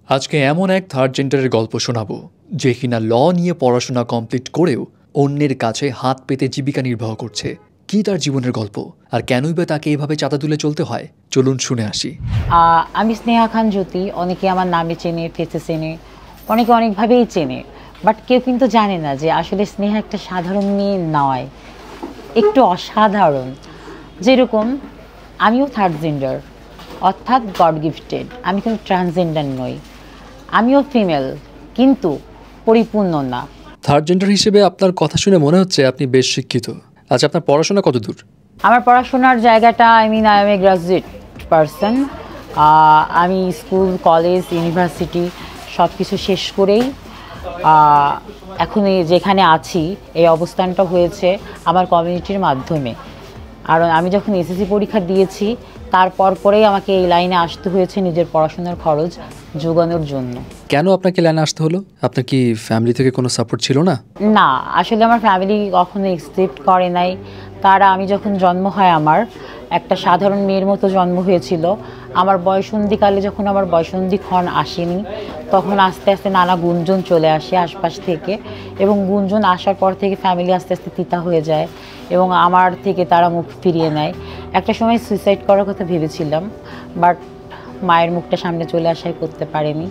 আজকে এমন এক থার্ড জেন্ডারের গল্প শোনাবো যে কিনা ল নিয়ে পড়াশোনা কমপ্লিট করেও অন্যের কাছে হাত পেতে জীবিকা নির্বাহ করছে। কি তার জীবনের গল্প, আর কেনই বা তাকে এভাবে চাঁদা তুলে চলতে হয়, চলুন শুনে আসি। আমি স্নেহা খান জ্যোতি। অনেকে আমার নামে চেনে, ফেসে চেনে, অনেকে অনেকভাবেই চেনে, বাট কেউ কিন্তু জানে না যে আসলে স্নেহা একটা সাধারণ মেয়ে নয়, একটু অসাধারণ। যেরকম আমিও থার্ড জেন্ডার, অর্থাৎ গড গিফটেড। আমি কিন্তু ট্রান্সজেন্ডার নই, আমিও ফিমেল, কিন্তু পরিপূর্ণ না। থার্ড জেন্ডার হিসেবে আপনার কথা শুনে মনে হচ্ছে আপনি বেশ শিক্ষিত। আচ্ছা, আপনার পড়াশোনা কত দূর? আমার পড়াশোনার জায়গাটা I M A graduate person. আমি স্কুল, কলেজ, ইউনিভার্সিটি সব কিছু শেষ করেই এখন যেখানে আছি এই অবস্থানটা হয়েছে আমার কমিউনিটির মাধ্যমে। আর আমি যখন এসএসসি পরীক্ষা দিয়েছি তারপর পরেই আমাকে এই লাইনে আসতে হয়েছে নিজের পড়াশোনার খরচ যোগানোর জন্য। কেন আপনাকে লাইনে আসতে হলো? আপনার কি ফ্যামিলি থেকে কোনো সাপোর্ট ছিল না? না, আসলে আমার ফ্যামিলি কখনো অ্যাকসেপ্ট করে নাই। তারা, আমি যখন জন্ম হয় আমার একটা সাধারণ মেয়ের মতো জন্ম হয়েছিল। আমার বয়সন্ধিকালে যখন আমার বয়সন্ধিক্ষণ আসেনি, তখন আস্তে আস্তে নানা গুঞ্জন চলে আসে আশপাশ থেকে, এবং গুঞ্জন আসার পর থেকে ফ্যামিলি আস্তে আস্তে তিতা হয়ে যায় এবং আমার থেকে তারা মুখ ফিরিয়ে নেয়। একটা সময় সুইসাইড করার কথা ভেবেছিলাম, বাট মায়ের মুখটা সামনে চলে আসায় করতে পারেনি।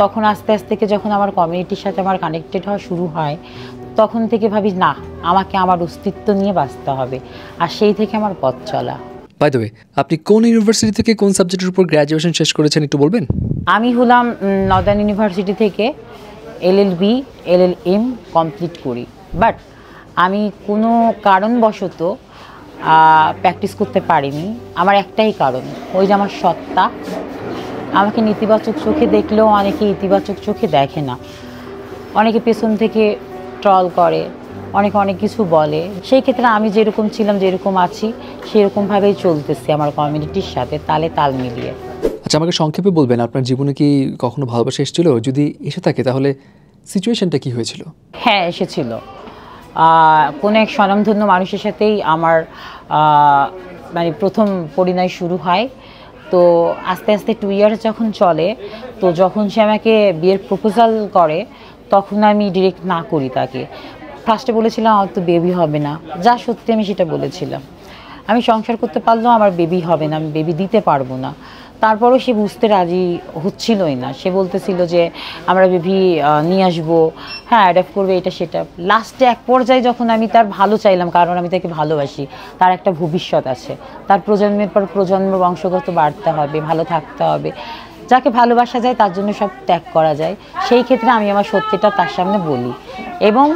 তখন আস্তে আস্তে যখন আমার কমিউনিটির সাথে আমার কানেক্টেড হওয়া শুরু হয়, তখন থেকে ভাবি না, আমাকে আমার অস্তিত্ব নিয়ে বাঁচতে হবে, আর সেই থেকে আমার পথ চলা। বাই দ্য ওয়ে, আপনি কোন ইউনিভার্সিটি থেকে কোন সাবজেক্টের উপর গ্র্যাজুয়েশন শেষ করেছেন একটু বলবেন? আমি হলাম নর্দার্ন ইউনিভার্সিটি থেকে এলএলবি, এলএলএম কমপ্লিট করি, বাট আমি কোনো কারণবশত প্র্যাকটিস করতে পারিনি। আমার একটাই কারণ, ওই যে আমার সত্তা। আমাকে নেতিবাচক চোখে দেখলেও অনেকে ইতিবাচক চোখে দেখে না। অনেকে পেছন থেকে ট্রল করে, অনেকে অনেক কিছু বলে। সেই ক্ষেত্রে আমি যেরকম ছিলাম, যেরকম আছি, সেরকমভাবেই চলতেছি আমার কমিউনিটির সাথে তালে তাল মিলিয়ে। আচ্ছা, আমাকে সংক্ষেপে বলবেন আপনার জীবনে কি কখনো ভালোবাসা এসেছিল? যদি এসে থাকে তাহলে সিচুয়েশনটা কি হয়েছিল? হ্যাঁ, এসেছিল। কোনো এক স্বনামধন্য মানুষের সাথেই আমার মানে প্রথম পরিণয় শুরু হয়। তো আস্তে আস্তে 2 ইয়ার্স যখন চলে, তো যখন সে আমাকে বিয়ের প্রপোজাল করে, তখন আমি ডিরেক্ট না করি তাকে। ফার্স্টে বলেছিলাম আমার তো বেবি হবে না, যা সত্যি আমি সেটা বলেছিলাম। আমি সংসার করতে পারলেও আমার বেবি হবে না, আমি বেবি দিতে পারবো না। তারপরও সে বুঝতে রাজি হচ্ছিলই না। সে বলতেছিল যে আমরা বেবি নিয়ে আসবো, হ্যাঁ অ্যাডাপ্ট করবে, এটা সেটা। লাস্টে এক পর্যায়ে যখন আমি তার ভালো চাইলাম, কারণ আমি তাকে ভালোবাসি, তার একটা ভবিষ্যৎ আছে, তার প্রজন্মের পর প্রজন্ম বংশগত বাড়তে হবে, ভালো থাকতে হবে। যাকে ভালোবাসা যায় তার জন্য সব ত্যাগ করা যায়। সেই ক্ষেত্রে আমি আমার সত্যিটা তার সামনে বলি, এবং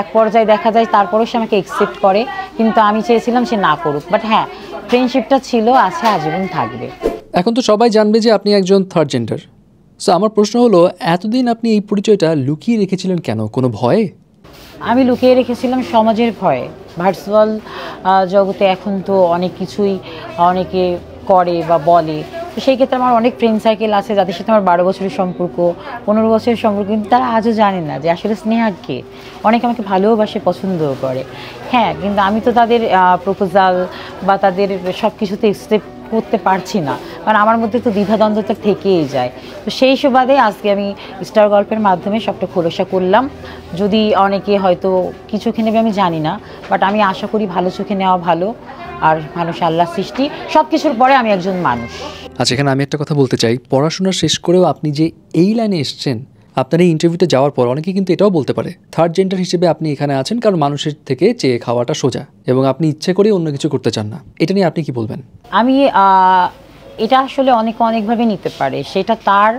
এক পর্যায়ে দেখা যায় তারপরেও সে আমাকে অ্যাকসেপ্ট করে। কিন্তু আমি চেয়েছিলাম সে না করুক, বাট হ্যাঁ, ফ্রেন্ডশিপটা ছিল, আছে, আজীবন থাকবে। এখন তো সবাই জানবে যে আপনি একজন থার্ড জেন্ডার। সো আমার প্রশ্ন হলো, এতদিন আপনি এই পরিচয়টা লুকিয়ে রেখেছিলেন কেন? কোনো ভয়ে? আমি লুকিয়ে রেখেছিলাম সমাজের ভয়ে। ভার্চুয়াল জগতে এখন তো অনেক কিছুই অনেকে করে বা বলে। তো সেই ক্ষেত্রে আমার অনেক ফ্রেন্ড সার্কেল আছে যাদের সাথে আমার 12 বছরের সম্পর্ক, 15 বছরের সম্পর্ক, কিন্তু তারা আজও জানে না যে আসলে স্নেহা কে। অনেকে আমাকে ভালোবাসে, পছন্দও করে, হ্যাঁ, কিন্তু আমি তো তাদের প্রপোজাল বা তাদের সব কিছুতে অ্যাকসেপ্ট করতে পারছি না, কারণ আমার মধ্যে তো দ্বিধাদ্বন্দ্বতা থেকেই যায়। তো সেই সুবাদে আজকে আমি স্টার গল্পের মাধ্যমে সবটা খোলসা করলাম। যদি অনেকে হয়তো কিছু চোখে নেবে আমি জানি না, বাট আমি আশা করি ভালো চোখে নেওয়া ভালো। আর মানুষ আল্লাহ সৃষ্টি, সব কিছুর পরে আমি একজন মানুষ। আচ্ছা, এখানে আমি একটা কথা বলতে চাই। পড়াশোনা শেষ করেও আপনি যে এই লাইনে এসছেন, আপনার এই ইন্টারভিউতে যাওয়ার পর অনেকে কিন্তু এটাও বলতে পারে থার্ড জেন্ডার হিসেবে আপনি এখানে আছেন কারণ মানুষের থেকে চেয়ে খাওয়াটা সোজা, এবং আপনি ইচ্ছে করে অন্য কিছু করতে চান না। এটা নিয়ে আপনি কি বলবেন? আমি এটা আসলে অনেকভাবে নিতে পারে, সেটা তার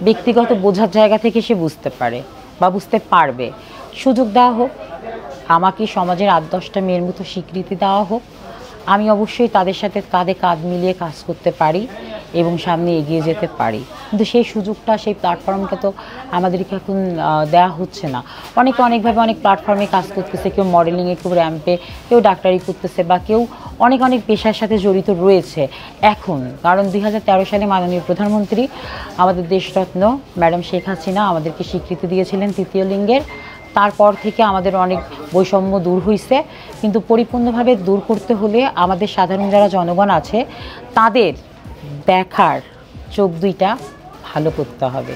ব্যক্তিগত বোঝার জায়গা থেকে সে বুঝতে পারে বা বুঝতে পারবে। সুযোগ দেওয়া হোক, আমাকে সমাজের 8-10টা মেয়ের মতো স্বীকৃতি দেওয়া হোক, আমি অবশ্যই তাদের সাথে কাঁধে কাঁধ মিলিয়ে কাজ করতে পারি এবং সামনে এগিয়ে যেতে পারি। কিন্তু সেই সুযোগটা, সেই প্ল্যাটফর্মটা তো আমাদেরকে এখন দেওয়া হচ্ছে না। অনেকভাবে অনেক প্ল্যাটফর্মে কাজ করতেছে, কেউ মডেলিংয়ে, কেউ র্যাম্পে, কেউ ডাক্তারি করতেছে, বা কেউ অনেক পেশার সাথে জড়িত রয়েছে এখন। কারণ 2013 সালে মাননীয় প্রধানমন্ত্রী, আমাদের দেশরত্ন ম্যাডাম শেখ হাসিনা আমাদেরকে স্বীকৃতি দিয়েছিলেন তৃতীয় লিঙ্গের। তারপর থেকে আমাদের অনেক বৈষম্য দূর হয়েছে, কিন্তু পরিপূর্ণভাবে দূর করতে হলে আমাদের সাধারণ যারা জনগণ আছে তাদের দেখার চোখ দুইটা ভালো করতে হবে।